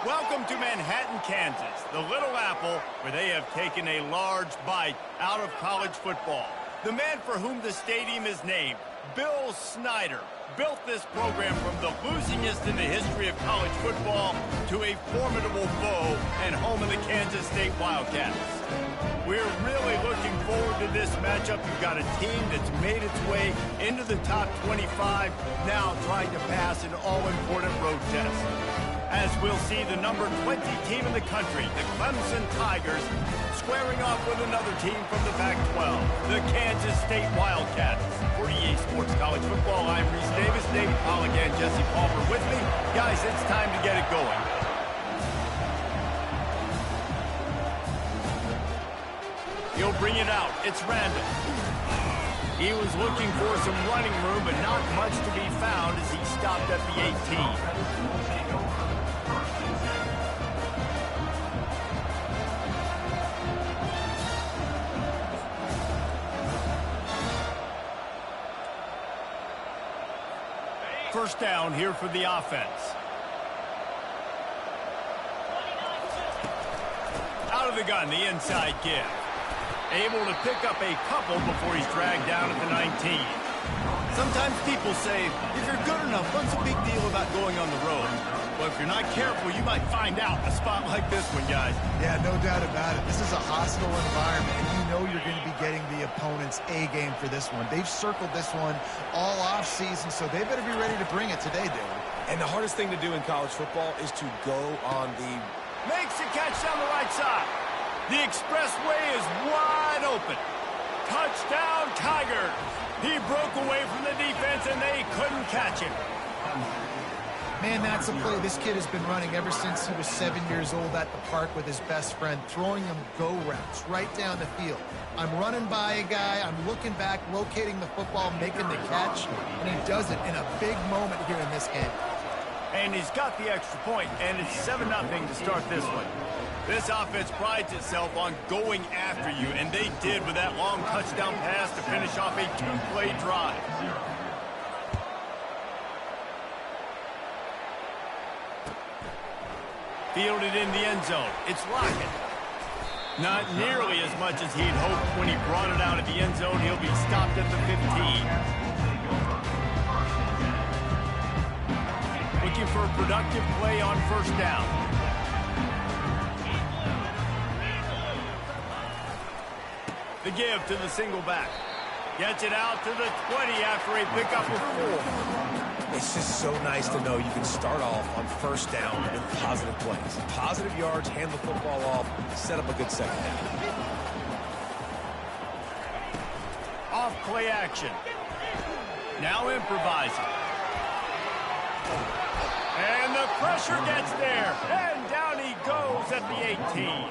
Welcome to Manhattan, Kansas, the Little Apple, where they have taken a large bite out of college football. The man for whom the stadium is named, Bill Snyder, built this program from the losingest in the history of college football to a formidable foe and home of the Kansas State Wildcats. We're really looking forward to this matchup. You've got a team that's made its way into the top 25, now trying to pass an all-important road test. As we'll see the number 20 team in the country, the Clemson Tigers, squaring off with another team from the Pac-12, the Kansas State Wildcats. For EA Sports College Football, I'm Reese Davis, David Pollack, and Jesse Palmer with me. Guys, it's time to get it going. He'll bring it out. It's random. He was looking for some running room, but not much to be found as he stopped at the 18. First down here for the offense. Out of the gun, the inside give. Able to pick up a couple before he's dragged down at the 19. Sometimes people say, if you're good enough, what's the big deal about going on the road? Well, if you're not careful, you might find out a spot like this one, guys. Yeah, no doubt about it. This is a hostile environment, and you know you're going to be getting the opponent's A-game for this one. They've circled this one all off-season, so they better be ready to bring it today, David. And the hardest thing to do in college football is to go on the... Makes the catch down the right side. The expressway is wide open. Touchdown, Tigers. He broke away from the defense, and they couldn't catch him. Man, that's a play this kid has been running ever since he was 7 years old at the park with his best friend, throwing him go routes right down the field. I'm running by a guy, I'm looking back, locating the football, making the catch, and he does it in a big moment here in this game. And he's got the extra point, and it's 7-0 to start this one. This offense prides itself on going after you, and they did with that long touchdown pass to finish off a two-play drive. Fielded in the end zone. It's Lockett. Not nearly as much as he'd hoped when he brought it out of the end zone. He'll be stopped at the 15. Looking for a productive play on first down. The give to the single back. Gets it out to the 20 after a pickup of 4. It's just so nice to know you can start off on first down with positive plays. Positive yards, hand the football off, set up a good second down. Off play action. Now improvising. And the pressure gets there. And down he goes at the 18.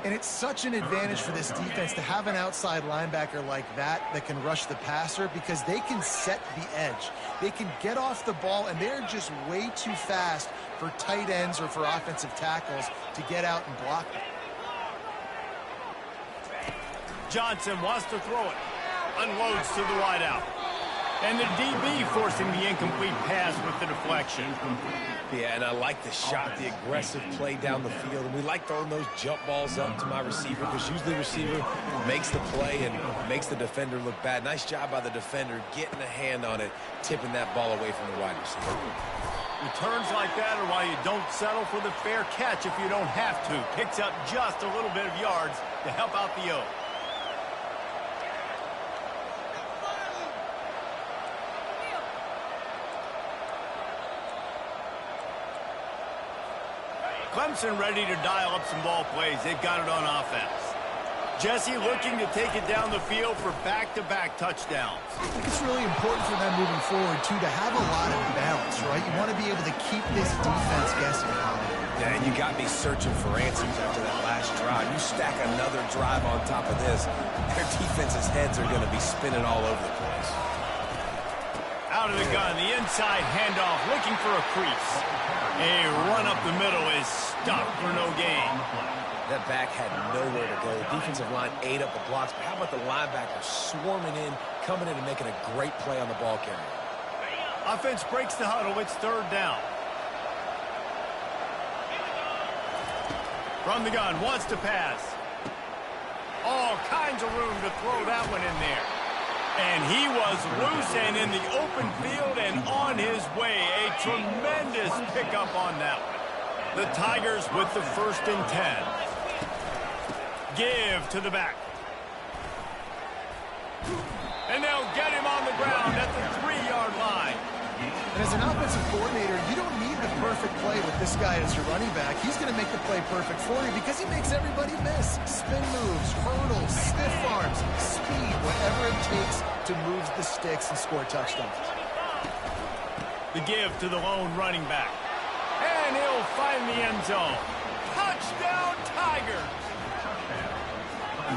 And it's such an advantage for this defense to have an outside linebacker like that can rush the passer because they can set the edge. They can get off the ball, and they're just way too fast for tight ends or for offensive tackles to get out and block them. Johnson wants to throw it. Unloads to the wideout. And the DB forcing the incomplete pass with the deflection. Yeah, and I like the shot, the aggressive play down the field. And we like throwing those jump balls up to my receiver because usually the receiver makes the play and makes the defender look bad. Nice job by the defender getting a hand on it, tipping that ball away from the wide receiver. Returns like that are why you don't settle for the fair catch if you don't have to. Picks up just a little bit of yards to help out the O. Clemson ready to dial up some ball plays. They've got it on offense. Jesse looking to take it down the field for back-to-back touchdowns. I think it's really important for them moving forward, too, to have a lot of balance, right? You want to be able to keep this defense guessing. Yeah, and you got me searching for answers after that last drive. You stack another drive on top of this, their defense's heads are going to be spinning all over the place. Out of the gun, the inside handoff, looking for a crease. A run up the middle is stopped for no gain. That back had nowhere to go. The defensive line ate up the blocks, but how about the linebacker swarming in, coming in and making a great play on the ball carrier? Offense breaks the huddle. It's third down. From the gun, wants to pass. All kinds of room to throw that one in there. And he was loose and in the open field and on his way. A tremendous pickup on that one. The Tigers with the 1st and 10. Give to the back. And they'll get him on the ground at the 3-yard line. And as an offensive coordinator, you don't need the perfect play with this guy as your running back. He's going to make the play perfect for you because he makes everybody miss. Spin moves, hurdles, stiff arms, speed, whatever it takes to move the sticks and score touchdowns. The give to the lone running back. And he'll find the end zone. Touchdown, Tigers!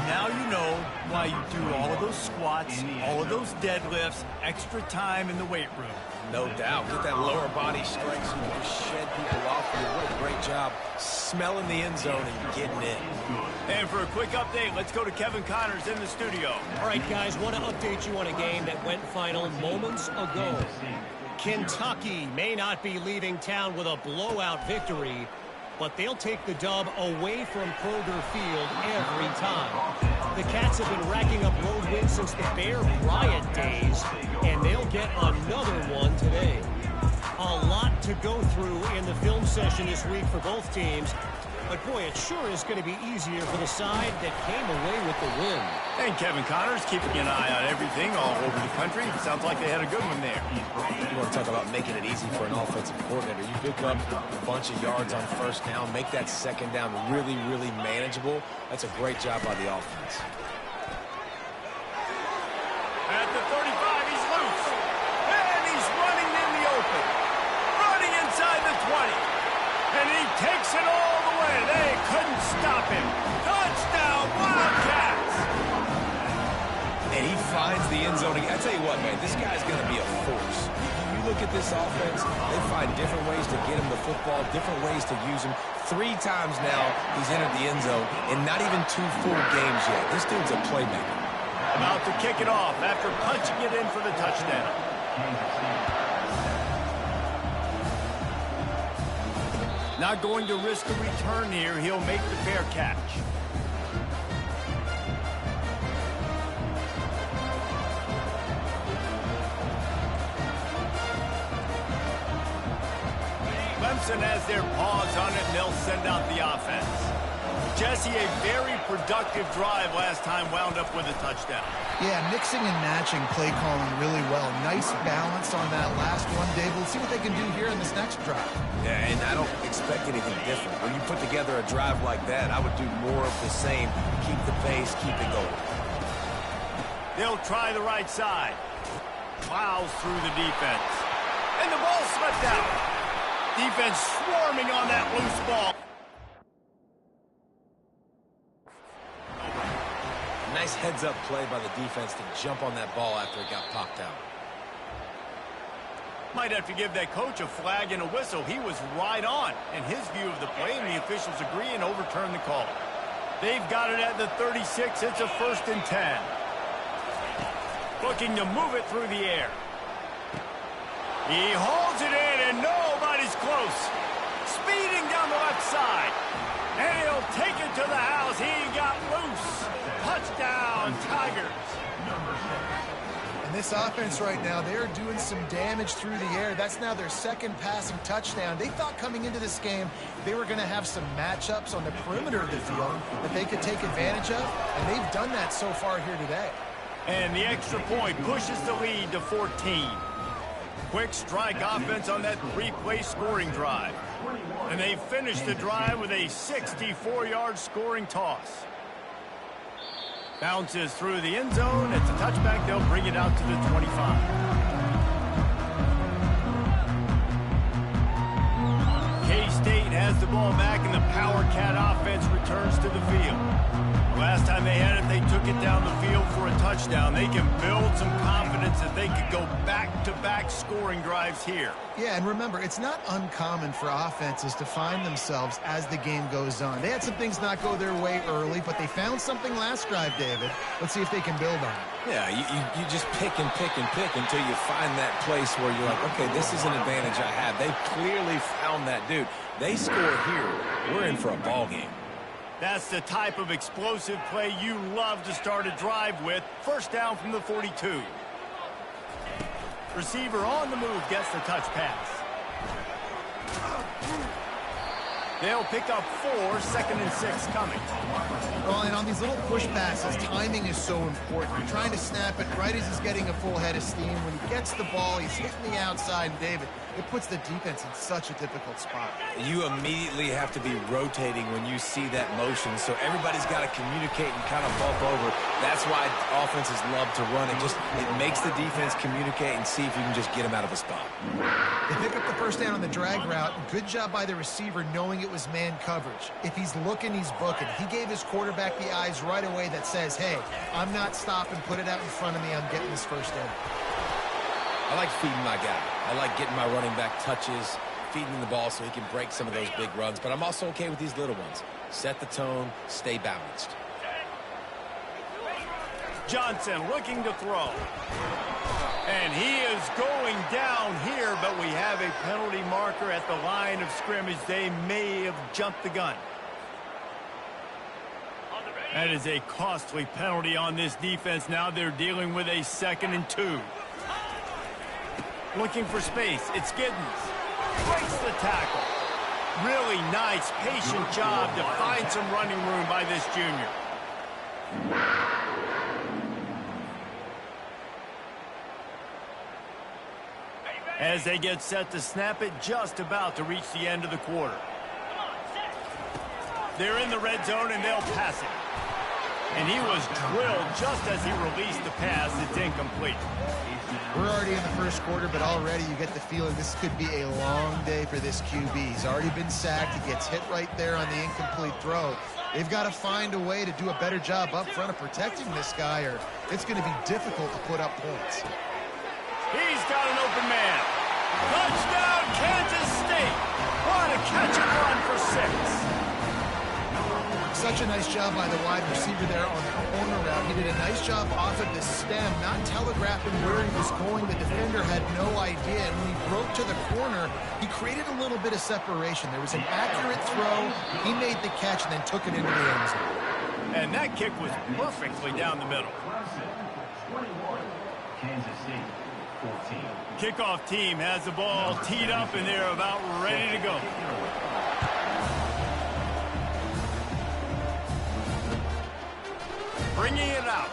Now you know why you do all of those squats, all of those deadlifts, extra time in the weight room. No doubt. Get that lower body strength so you can just shed people off. You do a great job smelling the end zone and getting in. And for a quick update, let's go to Kevin Connors in the studio. All right, guys, want to update you on a game that went final moments ago. Kentucky may not be leaving town with a blowout victory, but they'll take the dub away from Kroger Field every time. The Cats have been racking up road wins since the Bear Riot days, and they'll get another one today. A lot to go through in the film session this week for both teams, but boy, it sure is going to be easier for the side that came away with the win. And Kevin Connors keeping an eye on everything all over the country. Sounds like they had a good one there. You want to talk about making it easy for an offensive coordinator. You pick up a bunch of yards on 1st down, make that 2nd down really, really manageable. That's a great job by the offense. At the 35, he's loose. And he's running in the open. Running inside the 20. And he takes it all the way. They couldn't stop him. Touchdown, Wildcats! And he finds the end zone again. I tell you what, man, this guy's going to be a force. You look at this offense, they find different ways to get him the football, different ways to use him. 3 times now he's entered the end zone, and not even 2 full games yet. This dude's a playmaker. About to kick it off after punching it in for the touchdown. Not going to risk a return here. He'll make the fair catch. Clemson has their paws on it, and they'll send out the offense. Jesse, a very productive drive last time, wound up with a touchdown. Yeah, mixing and matching play calling really well. Nice balance on that last one, Dave. We'll see what they can do here in this next drive. Yeah, and I don't expect anything different. When you put together a drive like that, I would do more of the same. Keep the pace, keep it going. They'll try the right side. Plows through the defense. And the ball slipped out. Defense swarming on that loose ball. Nice heads-up play by the defense to jump on that ball after it got popped out. Might have to give that coach a flag and a whistle. He was right on in his view of the play, and the officials agree and overturn the call. They've got it at the 36. It's a 1st and 10. Looking to move it through the air. He holds it in, and nobody's close. Speeding down the left side. And he'll take it to the house. He got loose. Touchdown, Tigers. And this offense right now, they're doing some damage through the air. That's now their 2nd passing touchdown. They thought coming into this game they were going to have some matchups on the perimeter of the field that they could take advantage of, and they've done that so far here today. And the extra point pushes the lead to 14. Quick strike offense on that 3-play scoring drive. And they finish the drive with a 64-yard scoring toss. Bounces through the end zone. It's a touchback. They'll bring it out to the 25. K-State has the ball back, and the Power Cat offense returns to the field. Last time they had it, they took it down the field for a touchdown. They can build some confidence that they could go back-to-back scoring drives here. Yeah, and remember, it's not uncommon for offenses to find themselves as the game goes on. They had some things not go their way early, but they found something last drive, David. Let's see if they can build on it. Yeah, you just pick and pick and pick until you find that place where you're like, okay, this is an advantage I have. They clearly found that dude. They score here. We're in for a ball game. That's the type of explosive play you love to start a drive with. First down from the 42. Receiver on the move gets the touch pass. They'll pick up 4, 2nd and 6 coming. Well, and on these little push passes, timing is so important. You're trying to snap it right as he's getting a full head of steam. When he gets the ball, he's hitting the outside, and David, it puts the defense in such a difficult spot. You immediately have to be rotating when you see that motion, so everybody's got to communicate and kind of bump over. That's why offenses love to run. It makes the defense communicate and see if you can just get him out of a spot. They pick up the first down on the drag route. Good job by the receiver knowing it was man coverage. If he's looking, he's booking. He gave his quarterback the eyes right away that says, hey, I'm not stopping, put it out in front of me, I'm getting this first down. I like feeding my guy. I like getting my running back touches, feeding the ball so he can break some of those big runs, but I'm also okay with these little ones. Set the tone, stay balanced. Johnson looking to throw. And he is going down here, but we have a penalty marker at the line of scrimmage. They may have jumped the gun. That is a costly penalty on this defense. Now they're dealing with a 2nd and 2. Looking for space. It's Giddens. Breaks the tackle. Really nice, patient job to find some running room by this junior. As they get set to snap it, just about to reach the end of the quarter. They're in the red zone, and they'll pass it. And he was drilled just as he released the pass. It's incomplete. We're already in the first quarter, but already you get the feeling this could be a long day for this QB. He's already been sacked. He gets hit right there on the incomplete throw. They've got to find a way to do a better job up front of protecting this guy, or it's going to be difficult to put up points. He's got an open man. Touchdown, Kansas State. What a catch and run for 6. Such a nice job by the wide receiver there on the corner route. He did a nice job off of the stem, not telegraphing where he was going. The defender had no idea, and when he broke to the corner, he created a little bit of separation. There was an accurate throw. He made the catch and then took it into the end zone. And that kick was perfectly down the middle. Kansas State, 14. Kickoff team has the ball teed up, and they're about ready to go. Bringing it out.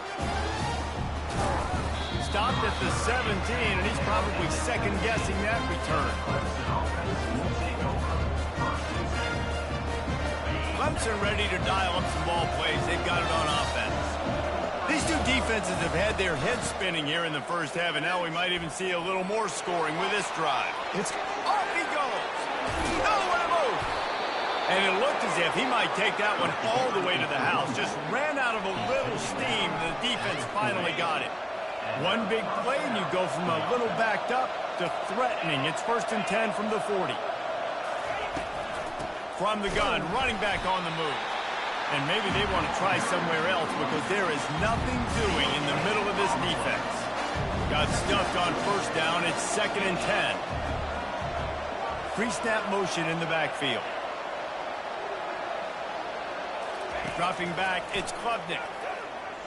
Stopped at the 17, and he's probably second-guessing that return. Clemson ready to dial up some ball plays. They've got it on offense. These two defenses have had their heads spinning here in the first half, and now we might even see a little more scoring with this drive. Off he goes. Nowhere to move. And it looked as if he might take that one all the way to the house. Just ran out of a little steam. The defense finally got it. One big play, and you go from a little backed up to threatening. It's 1st and 10 from the 40. From the gun, running back on the move. And maybe they want to try somewhere else because there is nothing doing in the middle of this defense. Got stuffed on first down. It's 2nd and 10. Pre-snap motion in the backfield. Dropping back, it's Klubnik.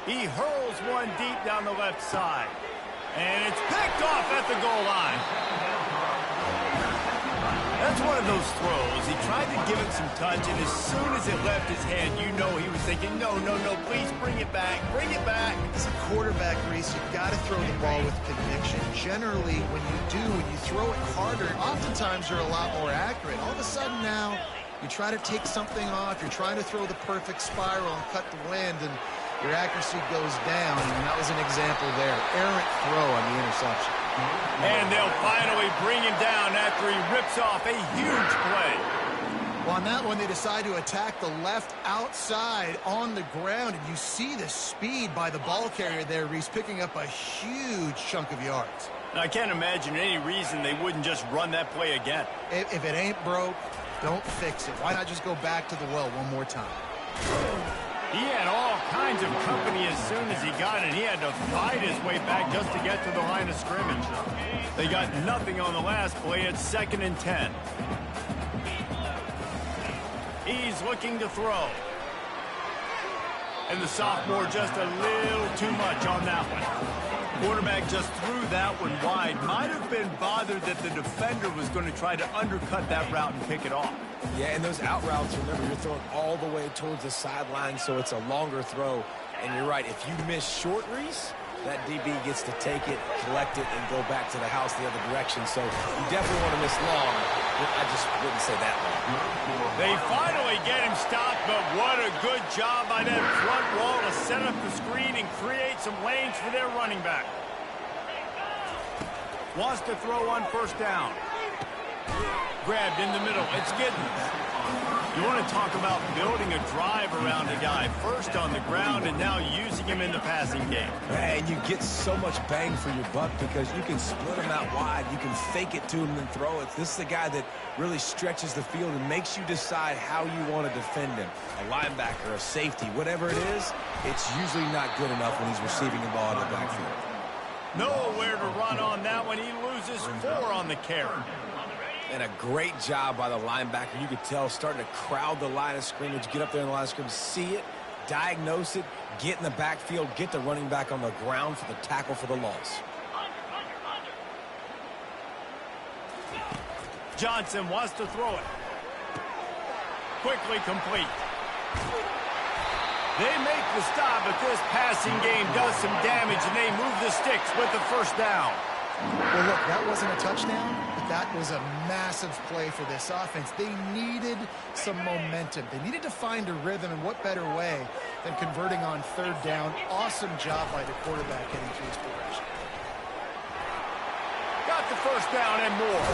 He hurls one deep down the left side. And it's picked off at the goal line. That's one of those throws. He tried to give it some touch, and as soon as it left his hand, you know he was thinking, no, please bring it back, bring it back. As a quarterback, Reese, you've got to throw the ball with conviction. Generally, when you throw it harder, oftentimes you're a lot more accurate. All of a sudden now, you try to take something off, you're trying to throw the perfect spiral and cut the wind, and your accuracy goes down, and that was an example there. Errant throw on the interception. And they'll finally bring him down after he rips off a huge play. Well, on that one, they decide to attack the left outside on the ground, and you see the speed by the ball carrier there, Reese, picking up a huge chunk of yards. Now, I can't imagine any reason they wouldn't just run that play again. If it ain't broke, don't fix it. Why not just go back to the well one more time? He had all kinds of company as soon as he got it. He had to fight his way back just to get to the line of scrimmage. They got nothing on the last play. It's 2nd and 10. He's looking to throw. And the sophomore just a little too much on that one. Quarterback just threw that one wide. Might have been bothered that the defender was going to try to undercut that route and pick it off. Yeah, and those out routes, remember, you're throwing all the way towards the sideline, so it's a longer throw. And you're right, if you miss short, Reese, that DB gets to take it, collect it, and go back to the house the other direction. So you definitely want to miss long. I just wouldn't say that long. They finally get him stopped, but what a good job by that front wall to set up the screen and create some lanes for their running back. Wants to throw on first down. Grabbed in the middle. It's Giddens. You want to talk about building a drive around a guy. First on the ground and now using him in the passing game. And you get so much bang for your buck because you can split him out wide. You can fake it to him and throw it. This is a guy that really stretches the field and makes you decide how you want to defend him. A linebacker, a safety, whatever it is, it's usually not good enough when he's receiving the ball out of the backfield. Nowhere to run on that one. He loses 4 on the carry. And a great job by the linebacker. You could tell starting to crowd the line of scrimmage, get up there in the line of scrimmage, see it, diagnose it, get in the backfield, get the running back on the ground for the tackle for the loss. Johnson wants to throw it. Quickly complete. They make the stop, but this passing game does some damage, and they move the sticks with the first down. Well, look, that wasn't a touchdown, but that was a massive play for this offense. They needed some momentum. They needed to find a rhythm, and what better way than converting on third down. Awesome job by the quarterback getting through his progression. Got the first down and more.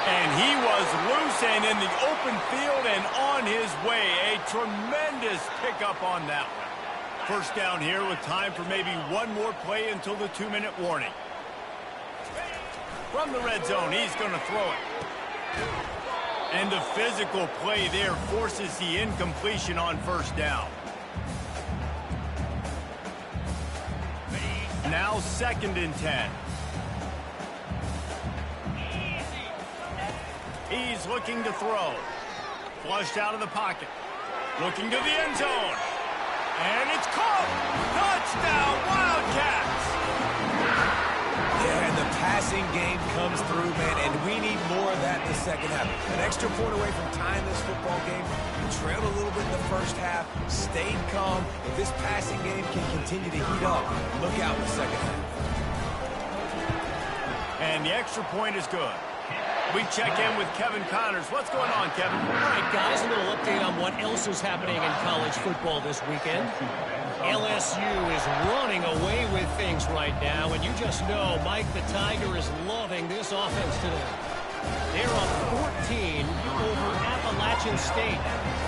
And he was loose and in the open field and on his way. A tremendous pickup on that one. First down here with time for maybe one more play until the 2-minute warning. From the red zone, he's going to throw it. And the physical play there forces the incompletion on first down. Now 2nd and 10. He's looking to throw. Flushed out of the pocket. Looking to the end zone. And it's caught. Touchdown, Wildcats. Yeah, and the passing game comes through, man, and we need more of that in the second half. An extra point away from tying this football game. We trailed a little bit in the first half, stayed calm. If this passing game can continue to heat up, look out in the second half. And the extra point is good. We check in with Kevin Connors. What's going on, Kevin? All right, guys, a little update on what else is happening in college football this weekend. LSU is running away with things right now, and you just know Mike the Tiger is loving this offense today. They're up 14 over Appalachian State.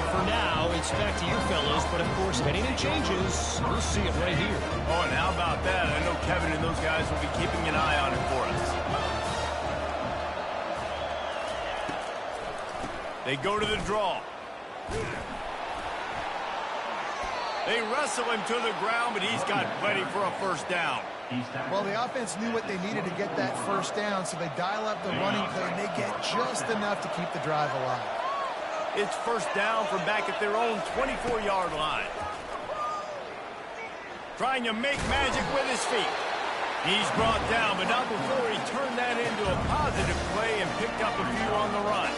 For now, it's back to you fellas, but of course, if anything changes, we'll see it right here. Oh, and how about that? I know Kevin and those guys will be keeping an eye on it for us. They go to the draw. They wrestle him to the ground, but he's got plenty for a first down. Well, the offense knew what they needed to get that first down, so they dial up the running play, and they get just enough to keep the drive alive. It's first down from back at their own 24-yard line. Trying to make magic with his feet. He's brought down, but not before he turned that into a positive play and picked up a few on the run.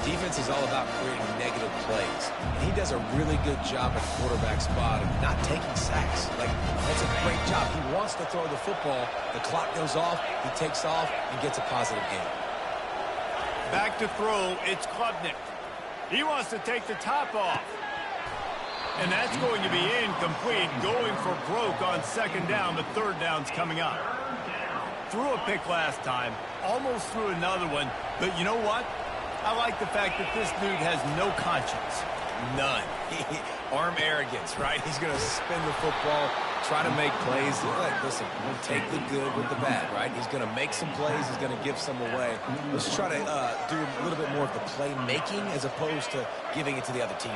Defense is all about creating negative plays. And he does a really good job at quarterback spot of not taking sacks. Like, that's a great job. He wants to throw the football. The clock goes off. He takes off and gets a positive gain. Back to throw. It's Klubnik. He wants to take the top off. And that's going to be incomplete. Going for broke on second down, but third down's coming up. Threw a pick last time. Almost threw another one. But you know what? I like the fact that this dude has no conscience. None. Arm arrogance, right? He's going to spin the football, try to make plays. Listen, we'll take the good with the bad, right? He's going to make some plays. He's going to give some away. Let's try to do a little bit more of the playmaking as opposed to giving it to the other team.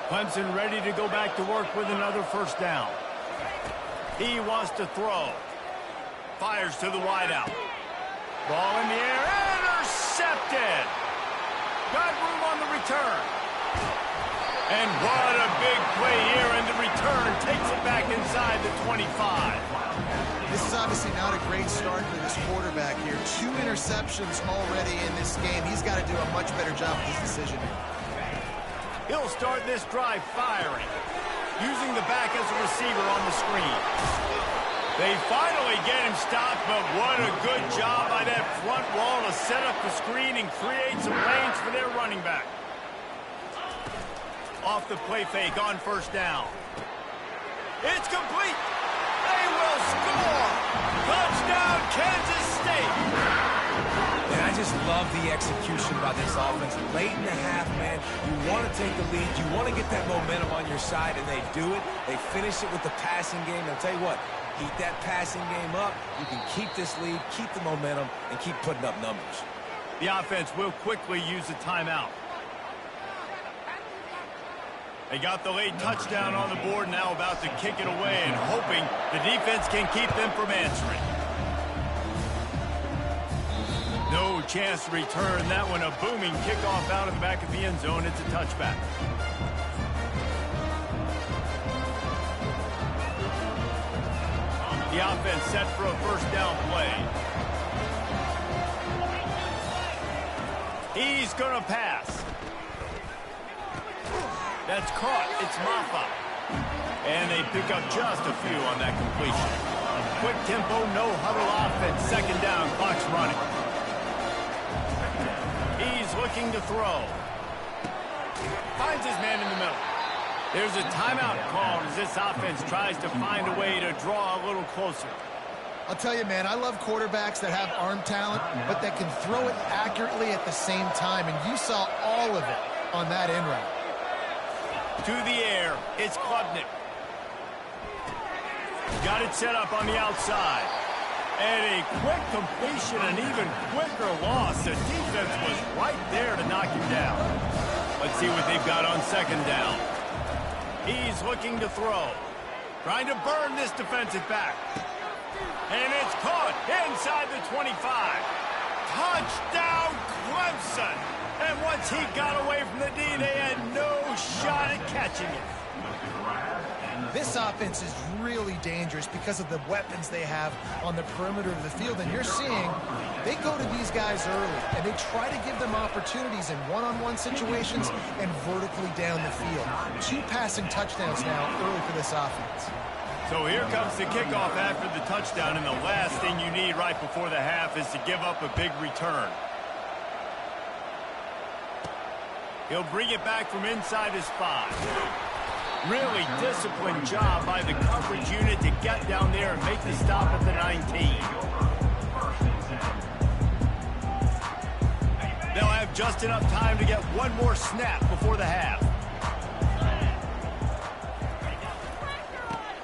Clemson ready to go back to work with another first down. He wants to throw. Fires to the wideout. Ball in the air. Intercepted. Got room on the return. And what a big play here, and the return takes it back inside the 25. This is obviously not a great start for this quarterback here. 2 interceptions already in this game. He's got to do a much better job with his decision. He'll start this drive firing, using the back as a receiver on the screen. They finally get him stopped, but what a good job by that front wall to set up the screen and create some lanes for their running back. Off the play fake on first down. It's complete. They will score. Touchdown, Kansas State. And I just love the execution by this offense. Late in the half, man, you want to take the lead. You want to get that momentum on your side, and they do it. They finish it with the passing game. And I'll tell you what, keep that passing game up. You can keep this lead, keep the momentum, and keep putting up numbers. The offense will quickly use a timeout. They got the late touchdown on the board, now about to kick it away and hoping the defense can keep them from answering. No chance to return that one. A booming kickoff out of the back of the end zone. It's a touchback. The offense set for a first down play. He's going to pass. That's caught. It's Maffa. And they pick up just a few on that completion. Quick tempo, no huddle offense. Second down, clock's running. He's looking to throw. Finds his man in the middle. There's a timeout called as this offense tries to find a way to draw a little closer. I'll tell you, man, I love quarterbacks that have arm talent, but that can throw it accurately at the same time. And you saw all of it on that in route. To the air, it's Klubnik. Got it set up on the outside. And a quick completion, an even quicker loss. The defense was right there to knock him down. Let's see what they've got on second down. He's looking to throw. Trying to burn this defensive back. And it's caught inside the 25. Touchdown, Clemson. And once he got away from the D, they had no shot at catching it. This offense is really dangerous because of the weapons they have on the perimeter of the field. And you're seeing they go to these guys early, and they try to give them opportunities in one-on-one situations and vertically down the field. 2 passing touchdowns now early for this offense. So here comes the kickoff after the touchdown, and the last thing you need right before the half is to give up a big return. He'll bring it back from inside his 5. Really disciplined job by the coverage unit to get down there and make the stop at the 19. They'll have just enough time to get one more snap before the half.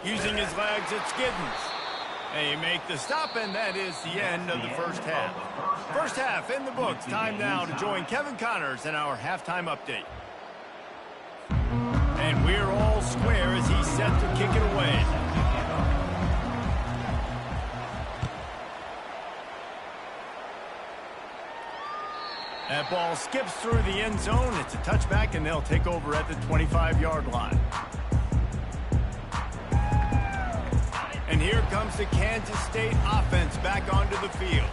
Using his legs, it's Giddens. They make the stop, and that is the end of the first half. First half in the books. Time now to join Kevin Connors in our halftime update. And we're all square as he's set to kick it away. That ball skips through the end zone. It's a touchback, and they'll take over at the 25-yard line. And here comes the Kansas State offense back onto the field.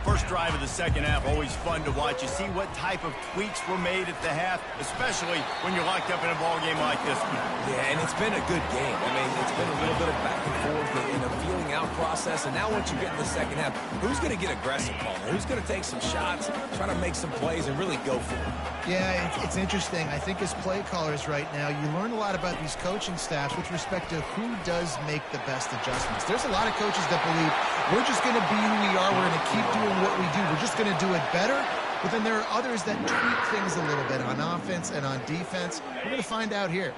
First drive of the second half, always fun to watch. You see what type of tweaks were made at the half, especially when you're locked up in a ball game like this one. Yeah, and it's been a good game. I mean, it's been a little bit of back and forth in a feeling out process. And now once you get in the second half, who's going to get aggressive, Palmer? Who's going to take some shots, try to make some plays, and really go for it? Yeah, it's interesting. I think as play callers right now, you learn a lot about these coaching staffs with respect to who does make the best adjustments. There's a lot of coaches that believe we're just going to be who we are. We're going to keep doing what we do. We're just going to do it better. But then there are others that tweak things a little bit on offense and on defense. We're going to find out here.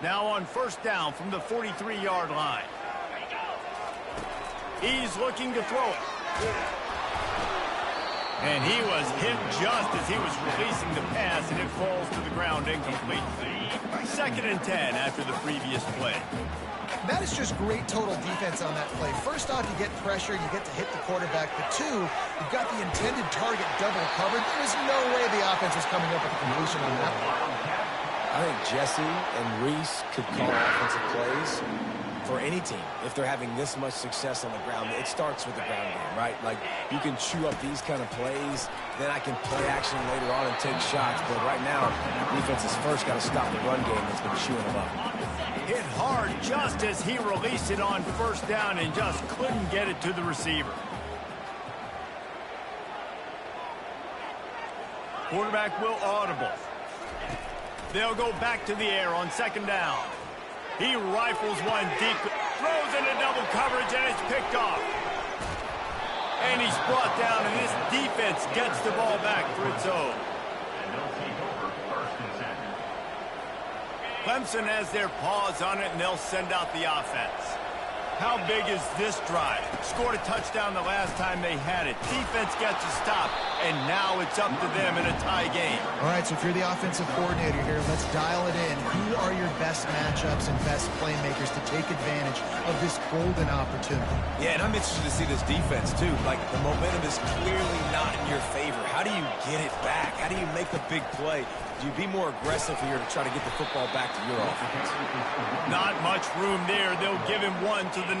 Now on first down from the 43-yard line. He's looking to throw it. And he was hit just as he was releasing the pass, and it falls to the ground incomplete. Second and 10 after the previous play. That is just great total defense on that play. First off, you get pressure, you get to hit the quarterback. But two, you've got the intended target double covered. There was no way the offense was coming up with a completion on that one. I think Jesse and Reese could call offensive plays for any team. If they're having this much success on the ground, it starts with the ground game, right? Like, you can chew up these kind of plays, then I can play action later on and take shots. But right now, defense has first got to stop the run game that's been chewing them up. Hit hard just as he released it on first down and just couldn't get it to the receiver. Quarterback will audible. They'll go back to the air on second down. He rifles one deep, throws into double coverage, and it's picked off. And he's brought down, and this defense gets the ball back for its own. Clemson has their paws on it, and they'll send out the offense. How big is this drive? Scored a touchdown the last time they had it. Defense gets a stop, and now it's up to them in a tie game. All right, so if you're the offensive coordinator here, let's dial it in. Who are your best matchups and best playmakers to take advantage of this golden opportunity? Yeah, and I'm interested to see this defense, too. Like, the momentum is clearly not in your favor. How do you get it back? How do you make the big play? Do you be more aggressive here to try to get the football back to your offense? Not much room there. They'll give him 1 to the 9.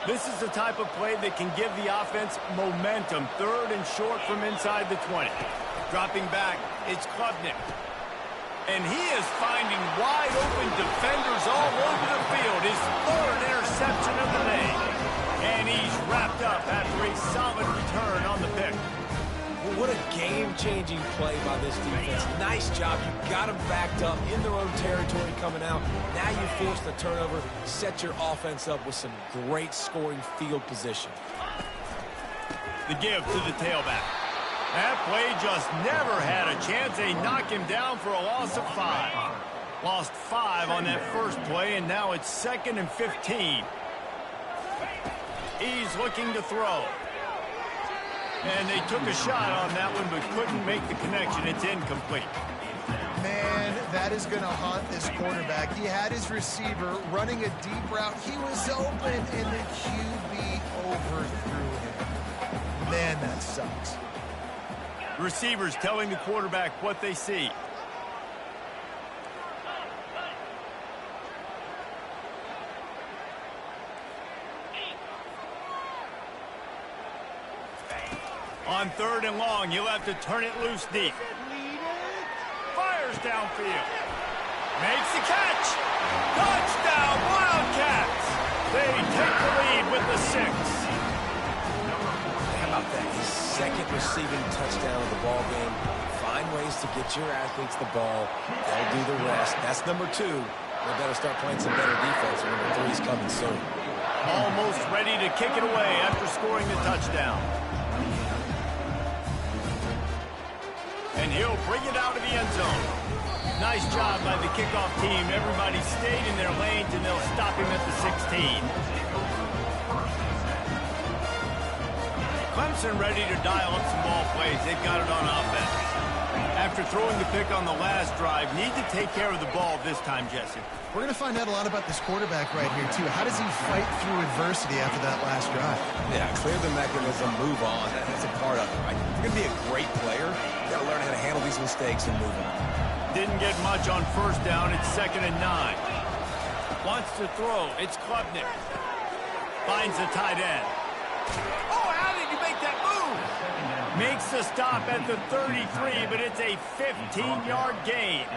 This is the type of play that can give the offense momentum. Third and short from inside the 20. Dropping back, it's Klubnik. And he is finding wide open defenders all over the field. His third interception of the day. And he's wrapped up after a solid return on the pick. Well, what a game-changing play by this defense. Nice job. You got them backed up in their own territory coming out. Now you force the turnover, set your offense up with some great scoring field position. The give to the tailback. That play just never had a chance. They knock him down for a loss of 5. Lost 5 on that first play, and now it's 2nd and 15. He's looking to throw. And they took a shot on that one, but couldn't make the connection. It's incomplete. Man, that is going to haunt this quarterback. He had his receiver running a deep route. He was open, and the QB overthrew him. Man, that sucks. Receivers telling the quarterback what they see. On 3rd and long, you'll have to turn it loose deep. Fires downfield. Makes the catch. Touchdown, Wildcats. They take the lead with the 6. How about that? His 2nd receiving touchdown of the ball game. Find ways to get your athletes the ball. They'll do the rest. That's number 2. They better start playing some better defense. Number 3 is coming soon. Almost ready to kick it away after scoring the touchdown. And he'll bring it out of the end zone. Nice job by the kickoff team. Everybody stayed in their lanes, and they'll stop him at the 16. Clemson ready to dial up some ball plays. They've got it on offense. After throwing the pick on the last drive, need to take care of the ball this time, Jesse. We're going to find out a lot about this quarterback right here, too. How does he fight through adversity after that last drive? Yeah, clear the mechanism, move on. That's a part of it, right? If you're going to be a great player, you got to learn how to handle these mistakes and move on. Didn't get much on first down. It's 2nd and 9. Wants to throw. It's Klubnik. Finds the tight end. Oh, how did you make that move? Makes the stop at the 33, but it's a 15-yard gain.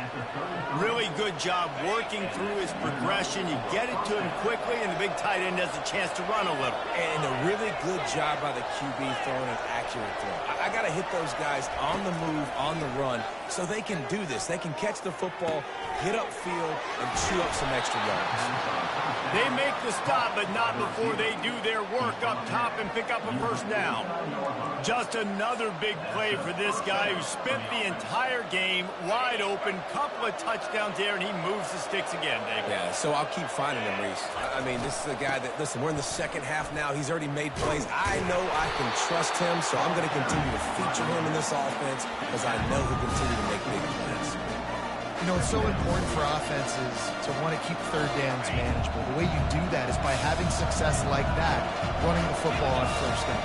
Really good job working through his progression. You get it to him quickly, and the big tight end has a chance to run a little. And a really good job by the QB throwing an accurate throw. I got to hit those guys on the move, on the run, so they can do this. They can catch the football, get upfield, and chew up some extra yards. They make the stop, but not before they do their work up top and pick up a first down. Just another big play for this guy who spent the entire game wide open. Couple of touchdowns there, and he moves the sticks again, Dave. Yeah, so I'll keep finding him, Reese. I mean, this is a guy that, listen, we're in the 2nd half now. He's already made plays. I know I can trust him, so I'm going to continue to feature him in this offense because I know he'll continue to make big plays. You know, it's so important for offenses to want to keep 3rd downs manageable. The way you do that is by having success like that, running the football on first down.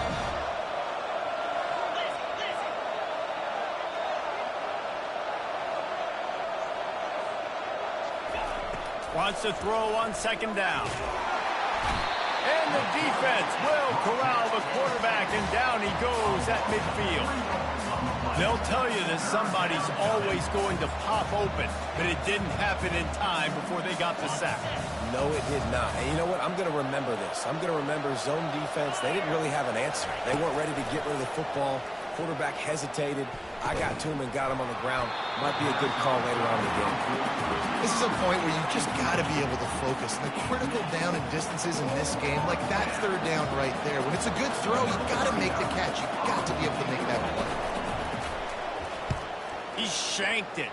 Wants to throw on second down. And the defense will corral the quarterback, and down he goes at midfield. They'll tell you that somebody's always going to pop open, but it didn't happen in time before they got the sack. No, it did not. And you know what? I'm going to remember this. I'm going to remember zone defense. They didn't really have an answer. They weren't ready to get rid of the football. Quarterback hesitated. I got to him and got him on the ground. Might be a good call later on in the game. This is a point where you just got to be able to focus. The critical down and distances in this game, like that third down right there. When it's a good throw, you got to make the catch. You got to be able to make that play. He shanked it.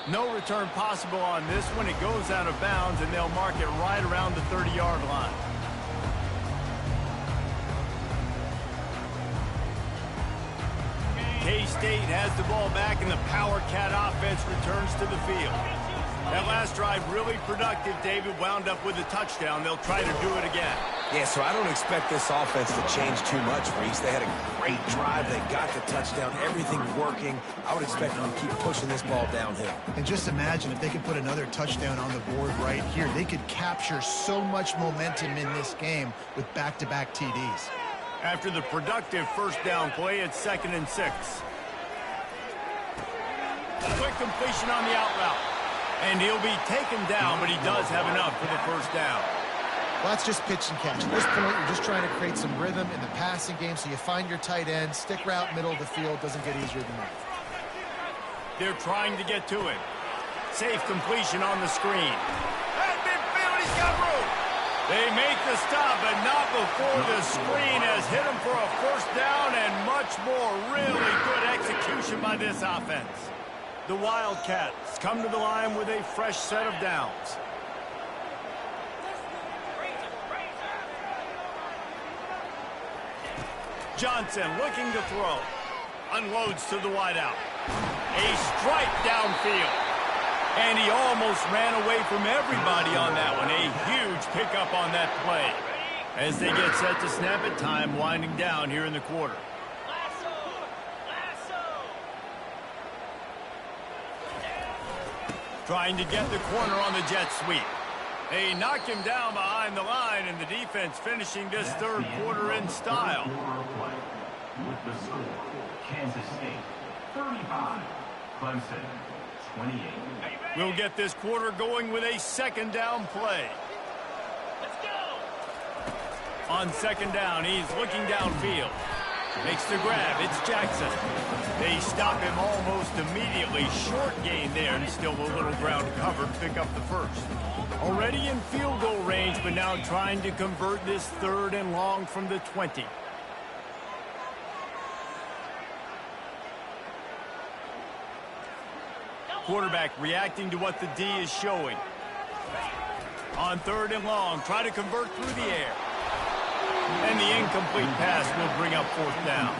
No return possible on this one. It goes out of bounds, and they'll mark it right around the 30-yard line. K-State has the ball back, and the Power Cat offense returns to the field. That last drive really productive. David wound up with a touchdown. They'll try to do it again. Yeah, so I don't expect this offense to change too much, Reese. They had a great drive. They got the touchdown. Everything working. I would expect them to keep pushing this ball downhill. And just imagine if they could put another touchdown on the board right here. They could capture so much momentum in this game with back-to-back TDs. After the productive first down play, it's 2nd and 6. Quick completion on the out route. And he'll be taken down, but he does have enough for the first down. Well, that's just pitch and catch. At this point, you're just trying to create some rhythm in the passing game, so you find your tight end, stick route, middle of the field. Doesn't get easier than that. They're trying to get to him. Safe completion on the screen. At midfield, he's got room. They make the stop, but not before the screen has hit him for a first down and much more. Really good execution by this offense. The Wildcats come to the line with a fresh set of downs. Johnson looking to throw. Unloads to the wideout. A strike downfield. And he almost ran away from everybody on that one. A huge pickup on that play. As they get set to snap it, time winding down here in the quarter. Trying to get the corner on the jet sweep. They knock him down behind the line, and the defense finishing this third quarter in style. With the score, Kansas State 35, Clemson 28. We'll get this quarter going with a second down play. Let's go. On second down, he's looking downfield. Makes the grab. It's Jackson. They stop him almost immediately. Short gain there, and still a little ground covered. Pick up the first. Already in field goal range, but now trying to convert this 3rd and long from the 20. Quarterback reacting to what the D is showing. On 3rd and long, try to convert through the air. And the incomplete pass will bring up 4th down.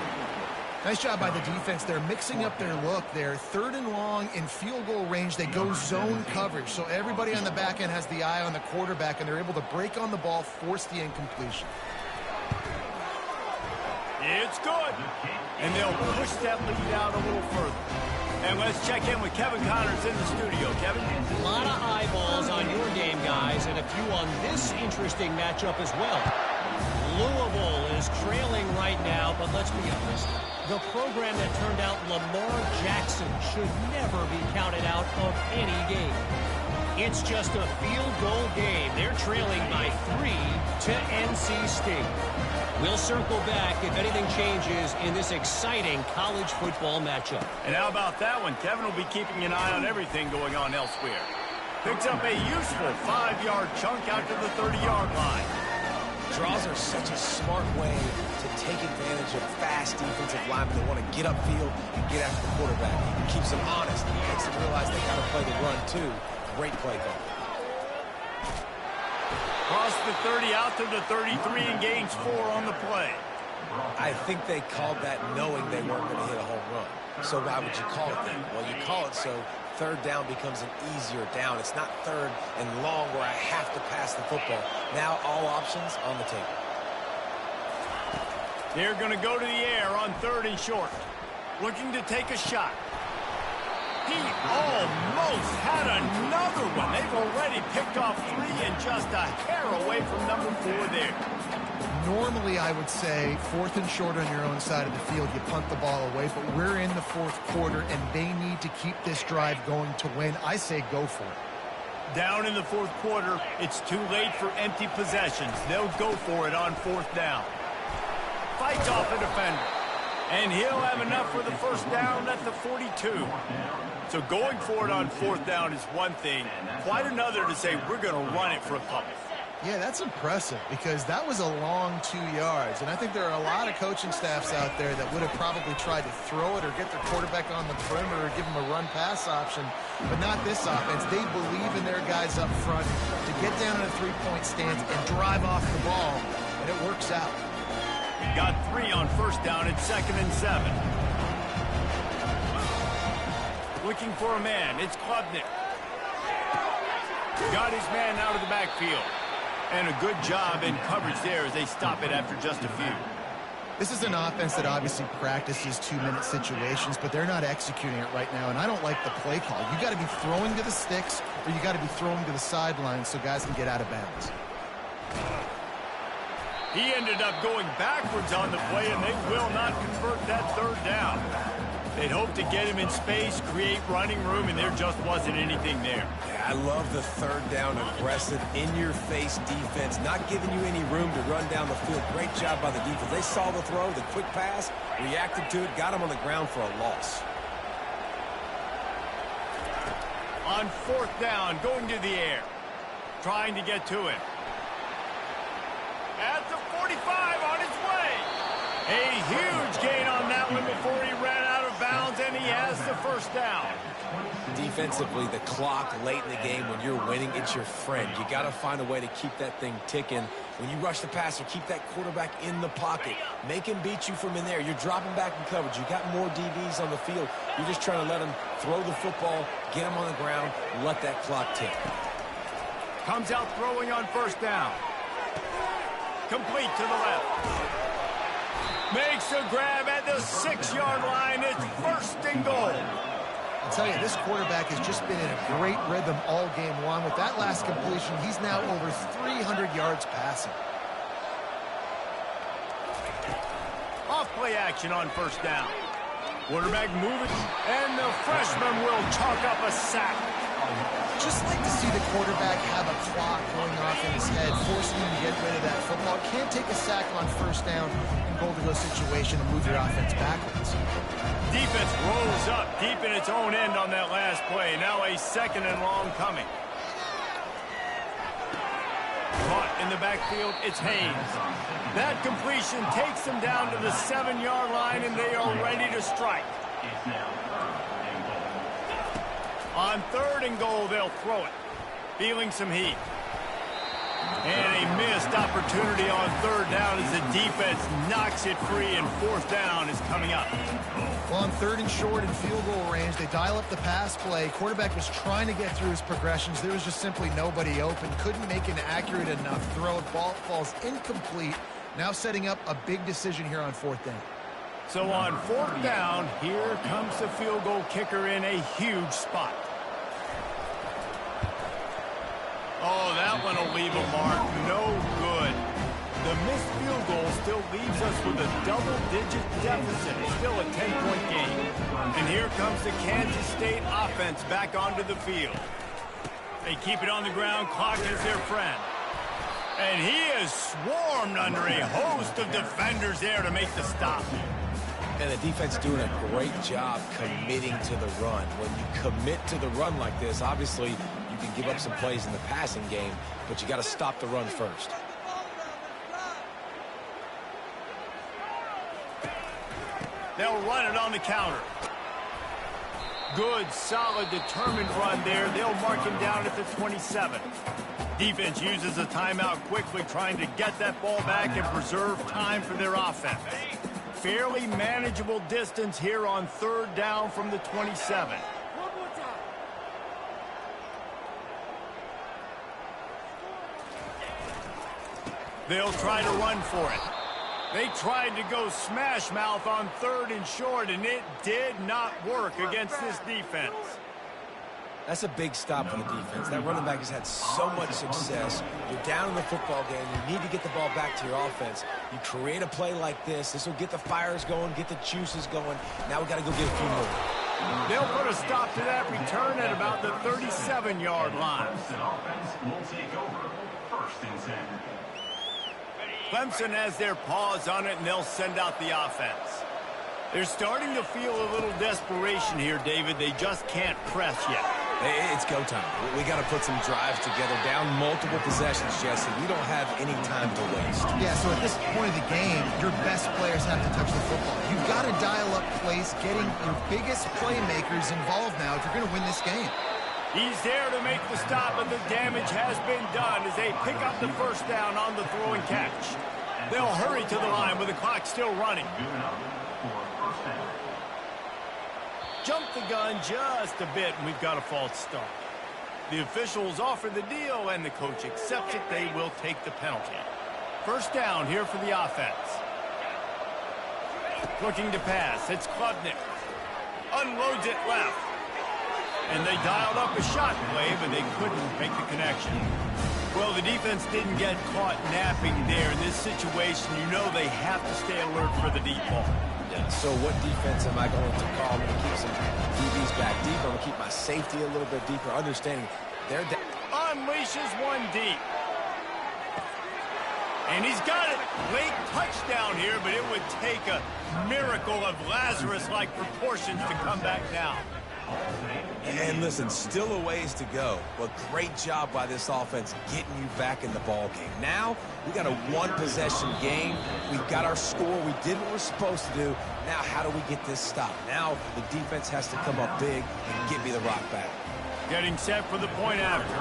Nice job by the defense. They're mixing up their look there. 3rd and long in field goal range. They go zone coverage. So everybody on the back end has the eye on the quarterback, and they're able to break on the ball, force the incompletion. It's good. And they'll push that lead out a little further. And let's check in with Kevin Connors in the studio. Kevin? A lot of eyeballs on your game, guys, and a few on this interesting matchup as well. Louisville is trailing right now, but let's be honest. The program that turned out Lamar Jackson should never be counted out of any game. It's just a field goal game. They're trailing by 3 to NC State. We'll circle back if anything changes in this exciting college football matchup. And how about that one? Kevin will be keeping an eye on everything going on elsewhere. Picks up a useful 5-yard chunk out to the 30-yard line. Draws are such a smart way to take advantage of fast defensive linemen that want to get upfield and get after the quarterback. It keeps them honest. It makes them realize they got to play the run, too. Great play call. Cross the 30 out to the 33 and gains 4 on the play. I think they called that knowing they weren't going to hit a home run. So why would you call it that? Well, you call it so 3rd down becomes an easier down. It's not 3rd and long where I have to pass the football. Now all options on the table. They're going to go to the air on 3rd and short. Looking to take a shot. He almost had another one. They've already picked off 3 and just a hair away from number 4 there. Normally, I would say 4th and short on your own side of the field, you punt the ball away, but we're in the 4th quarter, and they need to keep this drive going to win. I say go for it. Down in the 4th quarter, it's too late for empty possessions. They'll go for it on 4th down. Fights off a defender. And he'll have enough for the first down at the 42. So going for it on 4th down is one thing. Quite another to say we're going to run it for a couple. Yeah, that's impressive because that was a long 2 yards. And I think there are a lot of coaching staffs out there that would have probably tried to throw it or get their quarterback on the perimeter or give him a run-pass option, but not this offense. They believe in their guys up front to get down in a three-point stance and drive off the ball, and it works out. Got 3 on first down at 2nd and 7. Looking for a man. It's Klubnik. Got his man out of the backfield. And a good job in coverage there as they stop it after just a few. This is an offense that obviously practices 2-minute situations, but they're not executing it right now, and I don't like the play call. You got to be throwing to the sticks, or you got to be throwing to the sidelines so guys can get out of bounds. He ended up going backwards on the play, and they will not convert that 3rd down. They'd hope to get him in space, create running room, and there just wasn't anything there. Yeah, I love the 3rd down aggressive, in-your-face defense, not giving you any room to run down the field. Great job by the defense. They saw the throw, the quick pass, reacted to it, got him on the ground for a loss. On 4th down, going to the air, trying to get to it. At the 45 on his way. A huge gain on that one before he ran out of bounds, and he has the first down. Defensively, the clock late in the game, when you're winning, it's your friend. You got to find a way to keep that thing ticking. When you rush the passer, keep that quarterback in the pocket. Make him beat you from in there. You're dropping back in coverage. You got more DBs on the field. You're just trying to let him throw the football, get him on the ground, let that clock tick. Comes out throwing on first down. Complete to the left. Makes a grab at the 6-yard line. It's 1st and goal. I'll tell you, this quarterback has just been in a great rhythm all game long. With that last completion, he's now over 300 yards passing. Off play action on first down. Quarterback moving, and the freshman will chalk up a sack. Just like to see the quarterback have a clock going off in his head, forcing him to get rid of that football. Can't take a sack on first down in goal-to-go situation and move your offense backwards. Defense rolls up deep in its own end on that last play. Now a 2nd and long coming. Caught in the backfield, it's Haynes. That completion takes them down to the 7-yard line, and they are ready to strike. On 3rd and goal, they'll throw it. Feeling some heat. And a missed opportunity on 3rd down as the defense knocks it free, and 4th down is coming up. Well, on 3rd and short and field goal range, they dial up the pass play. Quarterback was trying to get through his progressions. There was just simply nobody open. Couldn't make an accurate enough throw. Ball falls incomplete. Now setting up a big decision here on 4th down. So on 4th down, here comes the field goal kicker in a huge spot. Oh, that one will leave a mark. No good. The missed field goal still leaves us with a double-digit deficit. Still a 10-point game. And here comes the Kansas State offense back onto the field. They keep it on the ground. Clock is their friend. And he is swarmed under a host of defenders there to make the stop. And the defense doing a great job committing to the run. When you commit to the run like this, obviously you can give up some plays in the passing game, but you got to stop the run first. They'll run it on the counter. Good, solid, determined run there. They'll mark him down at the 27. Defense uses a timeout quickly, trying to get that ball back and preserve time for their offense. Fairly manageable distance here on 3rd down from the 27. They'll try to run for it. They tried to go smash mouth on 3rd and short, and it did not work against this defense. That's a big stop for the defense. That running back has had so much success. You're down in the football game. You need to get the ball back to your offense. You create a play like this. This will get the fires going, get the juices going. Now we got to go get a few more. They'll put a stop to that return at about the 37-yard line. Clemson offense will take over. 1st and 10. Clemson has their paws on it, and they'll send out the offense. They're starting to feel a little desperation here, David. They just can't press yet. It's go time. We got to put some drives together. Down multiple possessions, Jesse. We don't have any time to waste. Yeah, so at this point of the game, your best players have to touch the football. You've got to dial up plays, getting your biggest playmakers involved now if you're going to win this game. He's there to make the stop, but the damage has been done as they pick up the 1st down on the throw and catch. They'll hurry to the line with the clock still running. Jump the gun just a bit, and we've got a false start. The officials offer the deal, and the coach accepts it. They will take the penalty. 1st down here for the offense. Looking to pass. It's Klubnik. Unloads it left. And they dialed up a shot play, but they couldn't make the connection. Well, the defense didn't get caught napping there. In this situation, you know they have to stay alert for the deep ball. Yeah, so what defense am I going to call? I'm going to keep some DBs back deep. I'm going to keep my safety a little bit deeper, understanding they're down. Unleashes one deep. And he's got it. Late touchdown here, but it would take a miracle of Lazarus-like proportions to come back down. And listen, still a ways to go, but great job by this offense getting you back in the ball game. Now, we got a one-possession game. We've got our score. We did what we're supposed to do. Now, how do we get this stop? Now, the defense has to come up big and get me the rock back. Getting set for the point after.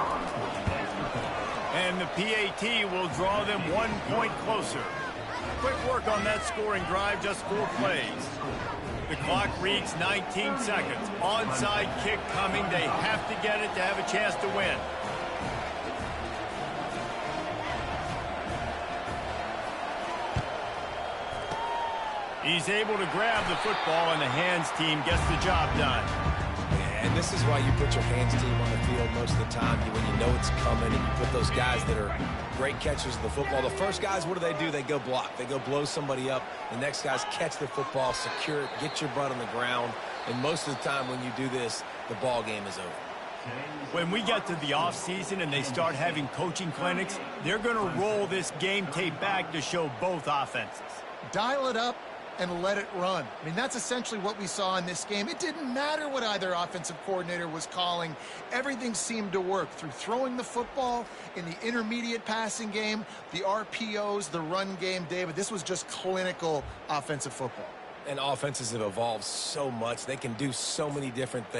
And the PAT will draw them 1 point closer. Quick work on that scoring drive, just 4 plays. The clock reads 19 seconds. Onside kick coming. They have to get it to have a chance to win. He's able to grab the football, and the hands team gets the job done. And this is why you put your hands team on the field most of the time, when you know it's coming, and you put those guys that are great catchers of the football. The first guys, what do? They go block. They go blow somebody up. The next guys catch the football, secure it, get your butt on the ground. And most of the time when you do this, the ball game is over. When we get to the offseason and they start having coaching clinics, they're going to roll this game tape back to show both offenses. Dial it up and let it run. I mean, that's essentially what we saw in this game. It didn't matter what either offensive coordinator was calling. Everything seemed to work through throwing the football in the intermediate passing game, the RPOs, the run game. David, this was just clinical offensive football. And offenses have evolved so much. They can do so many different things.